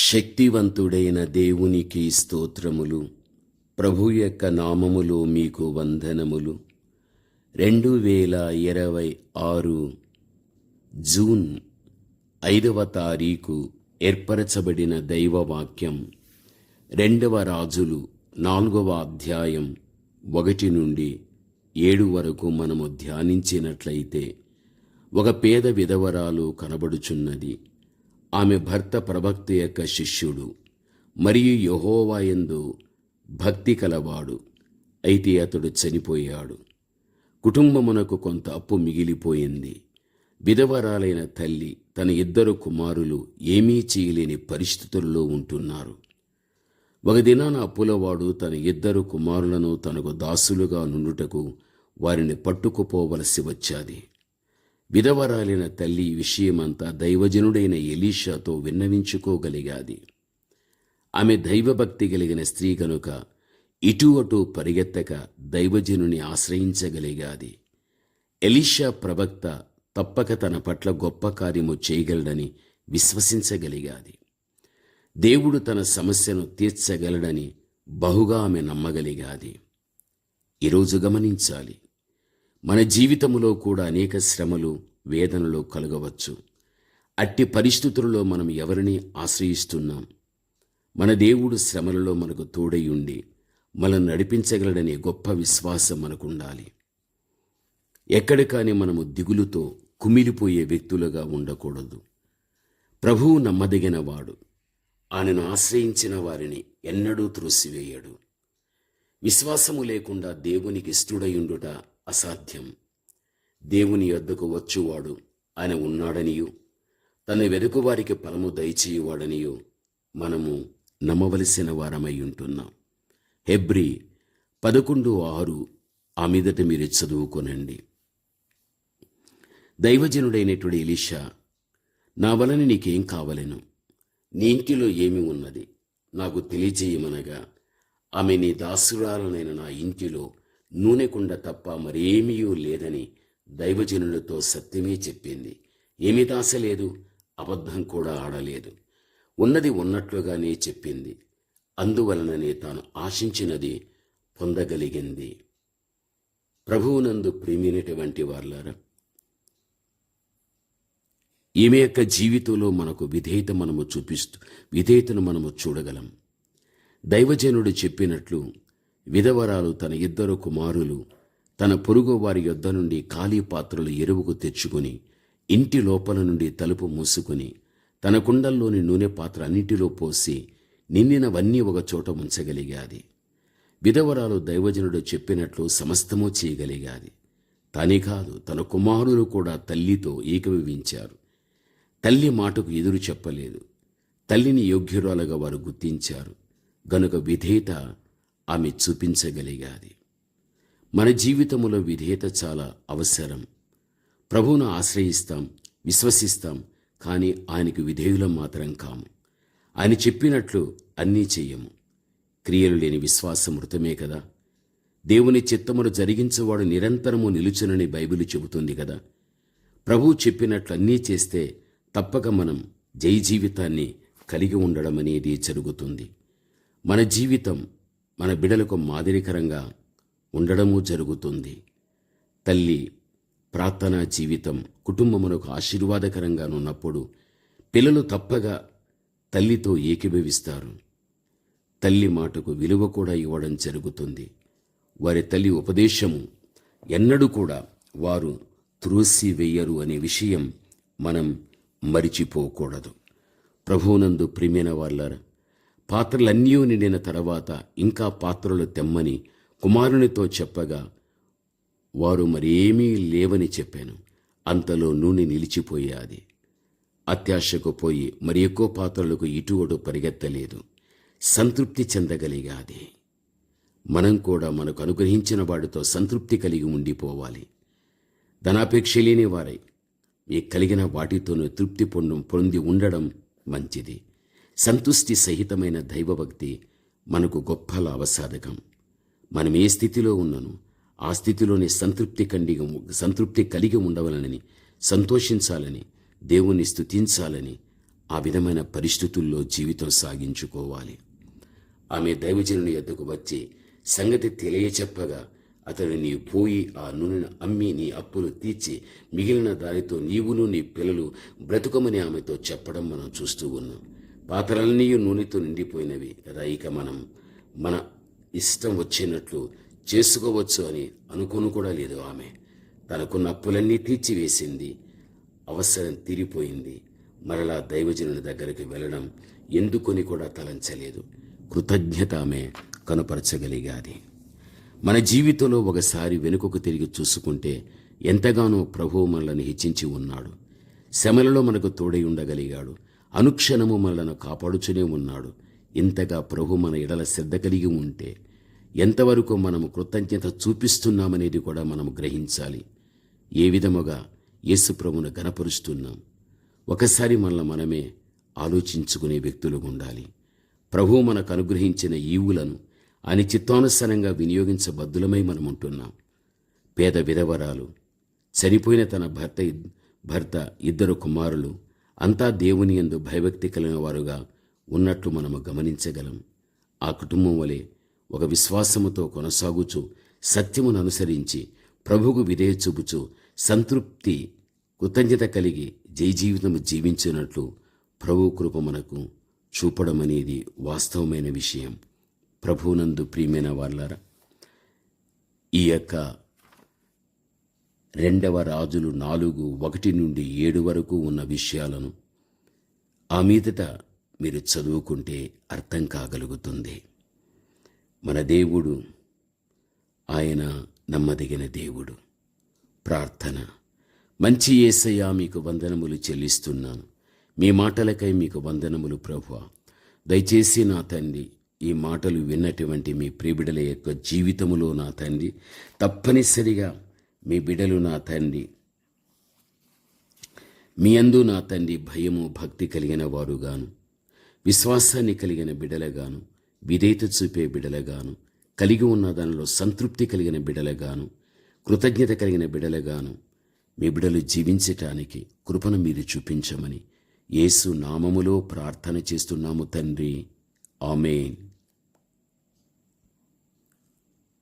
శక్తివంతుడైన దేవునికి స్తోత్రములు. ప్రభు యొక్క నామములో మీకు వందనములు. 2026 జూన్ 5వ తారీఖు ఏర్పరచబడిన దైవవాక్యం 2వ రాజులు 4వ అధ్యాయం 1 నుండి 7 వరకు మనము ధ్యానించినట్లయితే, ఒక పేద విధవరాలు కనబడుచున్నది. ఆమె భర్త ప్రవక్త యొక్క శిష్యుడు మరియు యెహోవా యందు భక్తి కలవాడు. అయితే అతడు చనిపోయాడు. కుటుంబమునకు కొంత అప్పు మిగిలిపోయింది. విధవరాలైన తల్లి తన 2 కుమారులు ఏమీ చేయలేని పరిస్థితుల్లో ఉంటున్నారు. ఒక దినాన అప్పులవాడు తన 2 కుమారులను తనకు దాసులుగా నుండుటకు వారిని పట్టుకుపోవలసి వచ్చాది. విధవరాలైన తల్లి ఈ విషయమంతా దైవజనుడైన ఎలీషాతో విన్నవించుకోగలిగాది. ఆమె దైవభక్తి కలిగిన స్త్రీ కనుక ఇటు అటు పరిగెత్తక దైవజనుని ఆశ్రయించగలిగాది. ఎలీషా ప్రవక్త తప్పక తన పట్ల గొప్ప కార్యము చేయగలడని విశ్వసించగలిగాది. దేవుడు తన సమస్యను తీర్చగలడని బహుగా ఆమె నమ్మగలిగాది. ఈరోజు గమనించాలి, మన జీవితంలో కూడా అనేక శ్రమలు, వేదనలు కలగవచ్చు. అట్టి పరిస్థితులలో మనం ఎవరిని ఆశ్రయిస్తున్నాం? మన దేవుడు శ్రమలలో మనకు తోడై ఉండి మనల్ని నడిపించగలడనే గొప్ప విశ్వాసం మనకుండాలి. ఎక్కడికాని మనము దిగులుతో కుమిలిపోయే వ్యక్తులుగా ఉండకూడదు. ప్రభువు నమ్మదగిన వాడు. ఆయనను ఆశ్రయించిన వారిని ఎన్నడూ త్రోసివేయడు. విశ్వాసము లేకుండా దేవునికి ఇష్టడయుండుట అసాధ్యం. దేవుని యొద్దకు వచ్చువాడు ఆయన ఉన్నాడనియు, తన వెదుకువారికి ఫలము దయచేయువాడనియు మనము నమ్మవలసిన వారమై ఉంటున్నాం. హెబ్రీ 11:6 ఆ మీదట మీరు చదువుకొనండి. దైవజనుడైనటువంటి ఎలీషా, నా వలన నీకేం కావలెను? నీ ఇంటిలో ఏమి ఉన్నది నాకు తెలియజేయమనగా, ఆమె నీ దాసురాలనైన నా ఇంటిలో నూనె కుండ తప్ప మరేమీ లేదని దైవజనులతో సత్యమే చెప్పింది. ఏమీ దాసలేదు, అబద్ధం కూడా ఆడలేదు. ఉన్నది ఉన్నట్లుగానే చెప్పింది. అందువలననే తాను ఆశించినది పొందగలిగింది. ప్రభువునందు ప్రియమైనటువంటి వారలారా, ఈమె యొక్క జీవితంలో మనకు విధేయతను మనము చూడగలం. దైవజనుడు చెప్పినట్లు విధవరాలు తన 2 కుమారులు తన పొరుగు వారి యొద్ద నుండి ఖాళీ పాత్రలు ఎరువుకు తెచ్చుకుని ఇంటి లోపల నుండి తలుపు మూసుకుని తన కుండల్లోని నూనె పాత్ర అన్నిటిలో పోసి నిండినవన్నీ ఒక చోట ఉంచగలిగాది. విధవరాలు దైవజనుడు చెప్పినట్లు సమస్తము చేయగలిగాది. తానే కాదు, తన కుమారులు కూడా తల్లితో ఏకీభవించారు. తల్లి మాటకు ఎదురు చెప్పలేదు. తల్లిని యోగ్యురాలుగా వారు గుర్తించారు గనుక విధేయత ఆమె చూపించగలిగాది. మన జీవితంలో విధేయత చాలా అవసరం. ప్రభువును ఆశ్రయిస్తాం, విశ్వసిస్తాం, కానీ ఆయనకు విధేయులం మాత్రం కాము. ఆయన చెప్పినట్లు అన్నీ చెయ్యము. క్రియలు లేని విశ్వాసం మృతమే కదా. దేవుని చిత్తమును జరిగించేవాడు నిరంతరము నిలుచునని బైబిల్ చెబుతుంది కదా. ప్రభువు చెప్పినట్లు అన్నీ చేస్తే తప్పక మనం జయ జీవితాన్ని కలిగి ఉండడం అనేది జరుగుతుంది. మన జీవితం మన బిడ్డలకు మాదిరికరంగా ఉండడము జరుగుతుంది. తల్లి ప్రార్థనా జీవితం కుటుంబమునకు ఆశీర్వాదకరంగా ఉన్నప్పుడు పిల్లలు తప్పగా తల్లితో ఏకీభవిస్తారు. తల్లి మాటకు విలువ కూడా ఇవ్వడం జరుగుతుంది. వారి తల్లి ఉపదేశము ఎన్నడూ కూడా వారు త్రోసివేయరు అనే విషయం మనం మరిచిపోకూడదు. ప్రభువునందు ప్రియమైన వారలారా, పాత్రలన్నీ నిండిన తర్వాత ఇంకా పాత్రలు తెమ్మని కుమారునితో చెప్పగా, వారు మరేమీ లేవని చెప్పాను. అంతలో నూనె నిలిచిపోయాది. అత్యాశకు పోయి మరి ఎక్కువ పాత్రలకు ఇటు అటు పరిగెత్తలేదు. సంతృప్తి చెందగలిగాది. మనం కూడా మనకు అనుగ్రహించిన వాడితో సంతృప్తి కలిగి ఉండిపోవాలి. ధనాపేక్ష లేని వారై మీకు కలిగిన వాటితోనూ తృప్తి పొంది ఉండడం మంచిది. సంతుష్టి సహితమైన దైవభక్తి మనకు గొప్ప లాభసాధకం. మనం ఏ స్థితిలో ఉన్నానో ఆ స్థితిలోనే సంతృప్తి కలిగి ఉండవలనని, సంతోషించాలని, దేవుని స్తుతించాలని ఆ విధమైన పరిస్థితుల్లో జీవితం సాగించుకోవాలి. ఆమె దైవజనుని యొద్దకు వచ్చి సంగతి తెలియచెప్పగా అతడు నీవు పోయి ఆ నూనెను అమ్మి నీ అప్పులు తీర్చి మిగిలిన దానితో నీవును నీ పిల్లలు బ్రతుకమని ఆమెతో చెప్పడం మనం చూస్తూ ఉన్నాం. పాత్రలన్నీ నూనెతో నిండిపోయినవి కదా, ఇక మనం మన ఇష్టం వచ్చినట్లు చేసుకోవచ్చు అని అనుకోను కూడా లేదు. ఆమె తనకున్న అప్పులన్నీ తీర్చివేసింది, అవసరం తీరిపోయింది. మరలా దైవజనుని దగ్గరికి వెళ్ళడం ఎందుకొని కూడా తలంచలేదు. కృతజ్ఞత ఆమె కనుపరచగలిగాది. మన జీవితంలో ఒకసారి వెనుకకు తిరిగి చూసుకుంటే ఎంతగానో ప్రభువు మనల్ని హెచ్చించి ఉన్నాడు. శ్రమలలో మనకు తోడై ఉండగలిగాడు. అనుక్షణము మనలను కాపాడుతూనే ఉన్నాడు. ఇంతగా ప్రభు మన ఎడల శ్రద్ధ కలిగి ఉంటే ఎంతవరకు మనము కృతజ్ఞత చూపిస్తున్నామనేది కూడా మనము గ్రహించాలి. ఏ విధముగా యేసు ప్రభువును ఘనపరుస్తున్నాం ఒకసారి మనమే ఆలోచించుకునే వ్యక్తులుగా ఉండాలి. ప్రభువు మనకు అనుగ్రహించిన ఈవులను ఆయన చిత్తానుసారంగా వినియోగించబద్దులమై మనం ఉంటున్నాం. పేద విధవరాలు, చనిపోయిన తన భర్త 2 కుమారులు అంతా దేవుని యందు భయభక్తి కలిగిన వారుగా ఉన్నట్లు మనము గమనించగలం. ఆ కుటుంబం వలె ఒక విశ్వాసముతో కొనసాగుచు సత్యమును అనుసరించి ప్రభువుకు విధేయ చూపుచు సంతృప్తి కృతజ్ఞత కలిగి జీవితము జీవించినట్లు ప్రభు కృప మనకు చూపడం అనేది వాస్తవమైన విషయం. ప్రభువునందు ప్రియమైన వాళ్ళారా, ఈ యొక్క 2 రాజులు 4:1-7 వరకు ఉన్న విషయాలను ఆ మీదట మీరు చదువుకుంటే అర్థం కాగలుగుతుంది. మన దేవుడు ఆయన నమ్మదగిన దేవుడు. ప్రార్థన. మంచి యేసయ్యా, మీకు వందనములు చెల్లిస్తున్నాను. మీ మాటలకై మీకు వందనములు ప్రభువా. దయచేసి నా తండ్రి, ఈ మాటలు విన్నటువంటి మీ ప్రియబిడల యొక్క జీవితములో నా తండ్రి తప్పనిసరిగా మీ బిడలు నా తండ్రి మీ యందు నా తండ్రి భయము భక్తి కలిగిన వారుగాను, విశ్వాసాన్ని కలిగిన బిడలగాను, విధేయత చూపే బిడలగాను, కలిగి ఉన్న దానిలో సంతృప్తి కలిగిన బిడలగాను, కృతజ్ఞత కలిగిన బిడలగాను మీ బిడలు జీవించటానికి కృపను మీరు చూపించమని యేసు నామములో ప్రార్థన చేస్తున్నాము తండ్రి. ఆమేన్.